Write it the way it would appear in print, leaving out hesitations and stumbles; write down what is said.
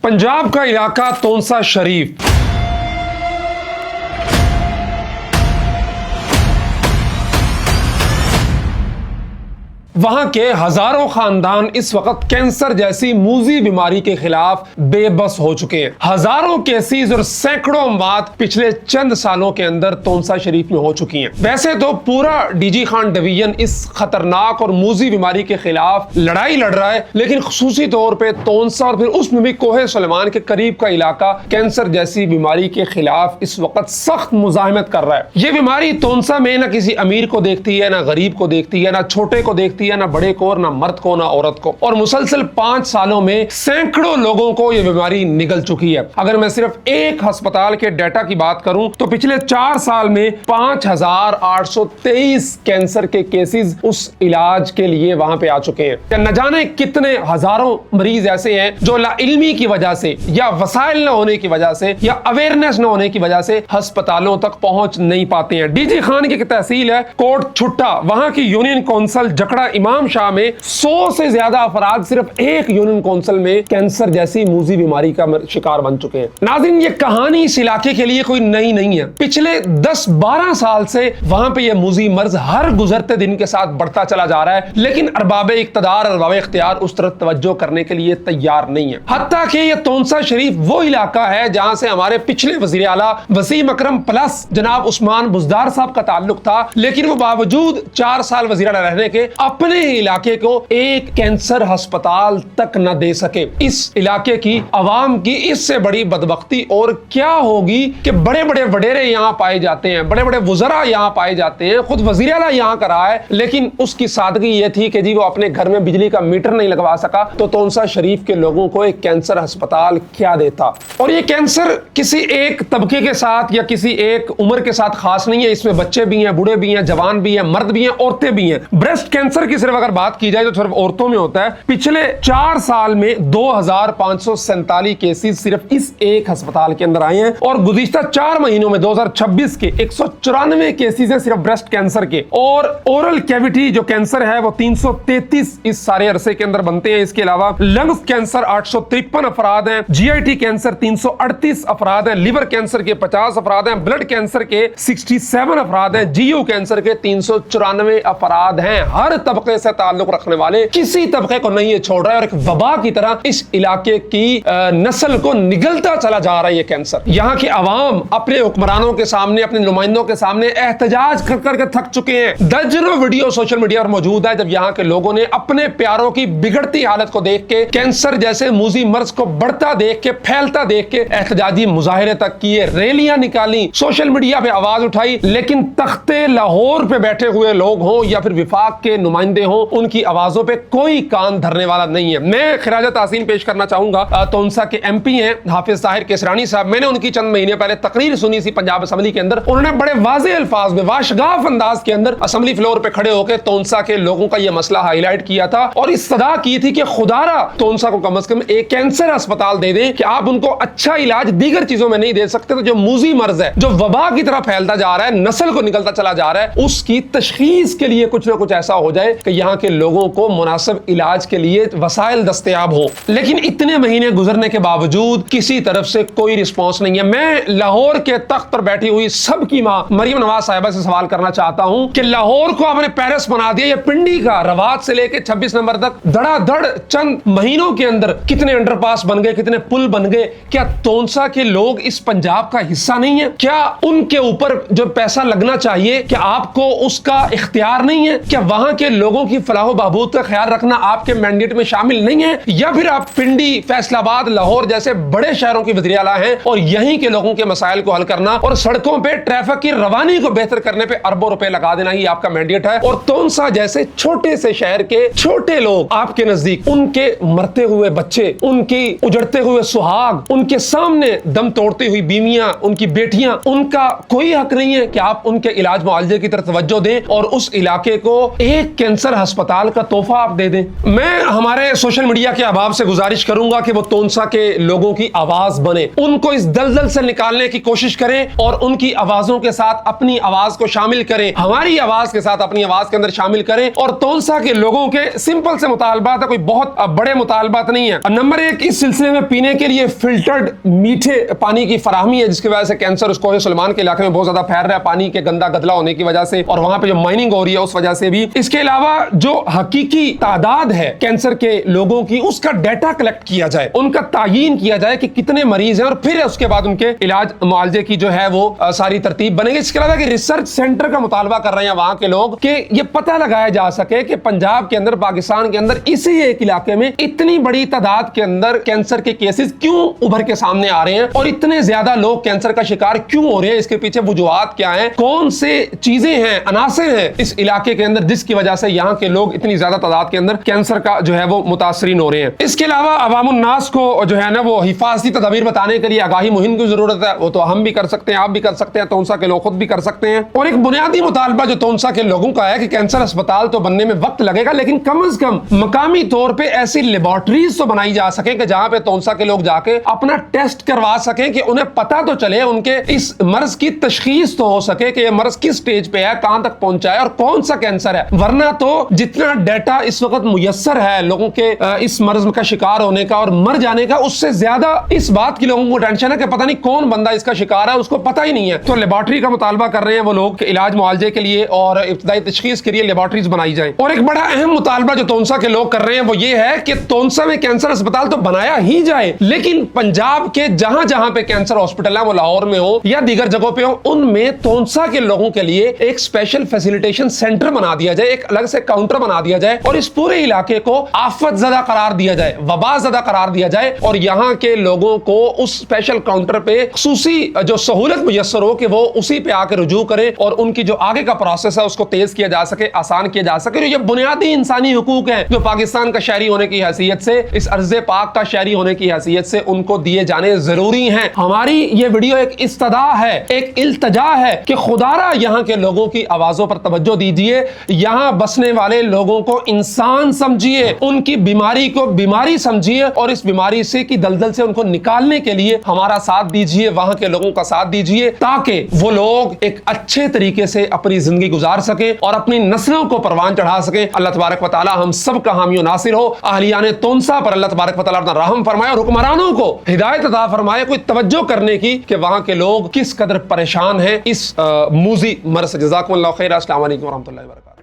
पंजाब का इलाका तोंसा शरीफ वहां के हजारों खानदान इस वक्त कैंसर जैसी मूजी बीमारी के खिलाफ बेबस हो चुके हैं। हजारों केसेस और सैकड़ों मौत पिछले चंद सालों के अंदर तोंसा शरीफ में हो चुकी हैं। वैसे तो पूरा डीजी खान डिवीजन इस खतरनाक और मूजी बीमारी के खिलाफ लड़ाई लड़ रहा है, लेकिन खुसूसी तौर पे तोंसा और फिर उसमें भी कोहे सुलेमान के करीब का इलाका कैंसर जैसी बीमारी के खिलाफ इस वक्त सख्त मुजाहिमत कर रहा है। ये बीमारी तोंसा में ना किसी अमीर को देखती है, ना गरीब को देखती है, ना छोटे को देखती है, ना बड़े को, ना मर्द को, ना औरत को। और मुसलसल 5 सालों में सैकड़ों लोगों को यह बीमारी निगल चुकी है। अगर मैं सिर्फ एक अस्पताल के डाटा की बात करूं तो पिछले 4 साल में 5823 कैंसर के केसेस उस इलाज के लिए वहां पे आ चुके हैं। न जाने कितने हजारों मरीज ऐसे हैं जो लाइल्मी की वजह से या वसाइल न होने की वजह से या अवेयरनेस न होने की वजह से अस्पतालों तक पहुंच नहीं पाते हैं। डीजी खान की तहसील है कोट छुट्टा, वहां की यूनियन काउंसिल जकड़ा इमाम शाह में 100 से ज्यादा अफराद सिर्फ एक यूनियन काउंसिल में कैंसर जैसी मूजी बीमारी का शिकार बन चुके हैं। नाज़रीन, ये कहानी इस इलाके के लिए कोई नई नहीं है। पिछले 10-12 साल से वहां पे ये मूजी मर्ज हर गुजरते दिन के साथ बढ़ता चला जा रहा है, लेकिन अरबाब इख्तियार अरबाब इख्तियार उस तरफ तवज्जो करने के लिए तैयार नहीं है। हत्ता कि ये तोंसा शरीफ वो इलाका है जहां से हमारे पिछले वजीर आला वसीम अकरम प्लस जनाब उस्मान बुज़दार साहब का ताल्लुक था, लेकिन वो बावजूद 4 साल वजीर आला रहने के अपने इलाके को एक कैंसर अस्पताल तक न दे सके। इस इलाके की आवाम की इससे बड़ी बदबख्ती और क्या होगी कि बड़े बड़े वडेरे यहाँ पाए जाते हैं, बड़े बड़े वुज़रा यहाँ पाए जाते हैं, खुद वज़ीर आला यहाँ का रहा है, लेकिन उसकी सादगी ये थी कि जी वो अपने घर में बिजली का मीटर नहीं लगवा सका, तो तोंसा शरीफ के लोगों को एक कैंसर अस्पताल क्या देता। और ये कैंसर किसी एक तबके के साथ या किसी एक उम्र के साथ खास नहीं है। इसमें बच्चे भी हैं, बूढ़े भी हैं, जवान भी हैं, मर्द भी हैं, औरतें भी हैं। ब्रेस्ट कैंसर की सिर्फ अगर बात की जाए तो सिर्फ औरतों में होता है। पिछले 4 साल में 2547 केसेस सिर्फ इस एक अस्पताल के अंदर आए हैं और गुज़िश्ता 4 महीनों में 2026 के 194 केसेस हैं सिर्फ ब्रेस्ट कैंसर के। और ओरल कैविटी जो कैंसर है वो 333 इस सारे अरसे के अंदर बनते हैं। इसके अलावा लंग्स कैंसर 853 अफराद हैं, GIT कैंसर 338 अफराद हैं, लिवर कैंसर के 50 अफराद हैं, ब्लड कैंसर के 67 अफराद हैं, GU कैंसर के 394 अफराद हैं। हर तबके से ताल्लुक रखने वाले किसी तबके को नहीं ये छोड़ रहा है और एक वबा की तरह इस इलाके की नस्ल को निगलता चला जा रहा है ये कैंसर। यहाँ की आवाम अपने हुक्मरानों के सामने, अपने नुमाइंदों के सामने एहतजाज कर करके थक चुके हैं। दर्जनों वीडियो सोशल मीडिया पर मौजूद है जब यहाँ के लोगों ने अपने प्यारों की बिगड़ती हालत को देख के, कैंसर जैसे मूजी मर्ज को बढ़ता देख के, फैलता देख के एहतजाजी मुजाहिरे तक किए, रैलियां निकाली, सोशल मीडिया पे आवाज उठाई, लेकिन तख्ते लाहौर पे बैठे हुए लोग हों या फिर विफाक के नुमाइंदे हों, उनकी आवाजों पे कोई कान धरने वाला नहीं है। मैं खिराज ताज़ीम पेश करना चाहूंगा तोंसा के MP हैं हाफिज ताहिर केसरानी साहब। मैंने उनकी चंद महीने पहले तकरीर सुनी सी पंजाब असेंबली के अंदर। उन्होंने बड़े वाज़ेह अल्फाज में, वाशगाफ अंदाज के अंदर असेंबली फ्लोर पे खड़े होकर तोंसा के लोगों का यह मसला हाईलाइट किया था और इस सदा की थी कि खुदारा तोंसा को कम से कम एक कैंसर अस्पताल दे दें कि आप उनको अच्छा इलाज दीगर चीजों में नहीं दे सकते, तो जो मूजी मर्ज है, जो वबा की तरह फैलता जा रहा है, नस्ल को निकलता चला जा रहा है, उसकी तशखीस के लिए कुछ ना कुछ ऐसा हो जाए कि यहाँ के लोगों को मुनासिब इलाज के लिए वसाइल दस्तयाब हो। लेकिन इतने महीने गुजरने के बावजूद किसी तरफ से कोई रिस्पॉन्स नहीं है। मैं लाहौर के तख्त पर बैठी हुई सबकी मां मरियम नवाज साहिबा से सवाल करना चाहता हूं कि लाहौर को आपने पेरिस बना दिया, ये पिंडी का रवात से लेकर 26 नंबर तक धड़ाधड़ चंद महीनों के अंदर कितने अंडरपास बन गए, कितने पुल बन गए। क्या तोंसा के लोग इस पंजाब का हिस्सा नहीं है? क्या उनके ऊपर जो पैसा लगना चाहिए क्या आपको उसका इख्तियार नहीं है? क्या वहां के लोगों की फलाह बहबूद का ख्याल रखना आपके मैंडेट में शामिल नहीं है? या फिर आप पिंडी, फैसलाबाद, लाहौर जैसे बड़े शहरों की वज़ीर आला हैं और यहीं के लोगों के मसाइल को हल करना और सड़कों पे ट्रैफिक की रवानी को बेहतर करने पे अरबों रुपए लगा देना ही आपका मैंडेट है? और तोंसा जैसे छोटे से शहर के छोटे लोग आपके नजदीक, उनके मरते हुए बच्चे, उनकी उजड़ते हुए सुहाग, उनके सामने दम तोड़ती हुई बीवियां, उनकी बेटियां, उनका कोई हक नहीं है कि आप उनके इलाज मुआवजे की तरफ तवज्जो दें और उस इलाके को एक कैंसर कैंसर अस्पताल का तोहफा आप दे दें। मैं हमारे सोशल मीडिया के अभाव से गुजारिश करूंगा कि वो तोनसा के लोगों की आवाज बने, उनको इस दलदल से निकालने की कोशिश करें और उनकी आवाजों के साथ अपनी आवाज को शामिल करें, हमारी आवाज के साथ अपनी आवाज के अंदर शामिल करें। और तोनसा के लोगों के सिंपल से मुतालबात है, कोई बहुत बड़े मुतालबात नहीं है। नंबर एक, इस सिलसिले में पीने के लिए फिल्टर्ड मीठे पानी की फराहमी है, जिसकी वजह से कैंसर उस कोहे सुलेमान के इलाके में बहुत ज्यादा फैल रहा है, पानी के गंदा गदला होने की वजह से, और वहां पे जो माइनिंग हो रही है उस वजह से भी। इसके अलावा जो हकीकी तादाद है कैंसर के लोगों की, उसका डाटा कलेक्ट किया जाए, उनका तायीन किया जाए कि कितने मरीज हैं, और फिर उसके बाद उनके इलाज मुआवजे की जो है वो सारी तरतीब बनेगी। इसके अलावा कि रिसर्च सेंटर का मुतालबा कर रहे हैं वहां के लोग कि ये पता लगाया जा सके कि पंजाब के अंदर, पाकिस्तान के अंदर इसी एक इलाके में इतनी बड़ी तादाद के अंदर कैंसर के केसेस क्यों उभर के सामने आ रहे हैं और इतने ज्यादा लोग कैंसर का शिकार क्यों हो रहे हैं, इसके पीछे वजूहात क्या हैं, कौन से चीजें हैं, अनासिर हैं इस इलाके के अंदर जिसकी वजह से यहाँ के लोग इतनी ज्यादा तादाद के अंदर कैंसर का जो है वो मुतासरीन हो रहे हैं। इसके अलावा अवामुन्नास को जो है ना वो हिफाजती तदबीर बताने के लिए आगाही मुहिम की जरूरत है। वो तो हम भी कर सकते हैं, आप भी कर सकते हैं, तोनसा के लोग खुद भी कर सकते हैं। और एक बुनियादी मुतालबा जो तोनसा के लोगों का है कि कैंसर अस्पताल तो बनने में वक्त लगेगा, लेकिन कम से कम मकामी तौर पे ऐसी लेबोरेटरीज तो बनाई जा सके कि जहां पे तोनसा के लोग जाके अपना टेस्ट करवा सकें, कि उन्हें पता तो चले, उनके इस मर्ज की तशखीस तो हो सके कि ये मर्ज किस स्टेज पे है, कहां तक पहुंचा है और कौन सा कैंसर है। वरना तो जितना डाटा इस वक्त मुयस्सर है लोगों के इस मर्ज का शिकार होने का और मर जाने का, उससे ज्यादा इस बात की लोगों को टेंशन है कि पता नहीं कौन बंदा इसका शिकार है, उसको पता ही नहीं है। तो लेबोरेटरी का मुतालबा कर रहे हैं वो लोग, इलाज मुआवजे के लिए और इब्तिदाई तशखीस के लिए लेबोरेटरीज बनाई जाए। और एक बड़ा अहम मुतालबा जो तोनसा के लोग कर रहे हैं वो ये है कि तोनसा में कैंसर अस्पताल तो बनाया ही जाए, लेकिन पंजाब के जहां जहां पे कैंसर हॉस्पिटल है, वो लाहौर में हो या दीगर जगहों पे हो, उनमें तोनसा के लोगों के लिए एक स्पेशल फैसिलिटेशन सेंटर बना दिया जाए, एक अलग से काउंटर बना दिया जाए और इस पूरे इलाके को आफत ज़दा करार दिया जाए, वबा ज़दा करार दिया जाए, और यहाँ के लोगों को उस स्पेशल काउंटर पे खुसूसी जो सहूलत मुयस्सर हो कि वो उसी पे आकर रुजू करें और उनकी जो आगे का प्रोसेस है उसको तेज किया जा सके, आसान किया जा सके। ये बुनियादी इंसानी हुकूक हैं जो पाकिस्तान का शहरी होने की हैसियत से, इस अर्ज़े पाक का शहरी होने की हैसियत से उनको दिए जाने जरूरी हैं। हमारी ये वीडियो एक इस्तदा है, एक इल्तजा है कि खुदारा यहाँ के लोगों की आवाजों पर तवज्जो दीजिए, यहाँ बसने वाले लोगों को इंसान समझिए, उनकी बीमारी को बीमारी समझिए और इस बीमारी से की दलदल से उनको निकालने के लिए हमारा साथ दीजिए, वहां के लोगों का साथ दीजिए, ताकि वो लोग एक अच्छे तरीके से अपनी जिंदगी गुजार सके और अपनी नस्लों को परवान चढ़ा सके। अल्लाह तबारक व तआला हम सब का हामी नासिर हो। अहलियाने तोनसा पर अल्लाह तबारक व तआला अपना रहम फरमाए और हुक्मरानों को हिदायत अता फरमाए, कोई तवज्जो करने की कि वहां के लोग किस कदर परेशान हैं इस मूजी मर्ज से। जज़ाकुमुल्लाहु खैर। अस्सलामु अलैकुम व रहमतुल्लाहि व बरकातहू।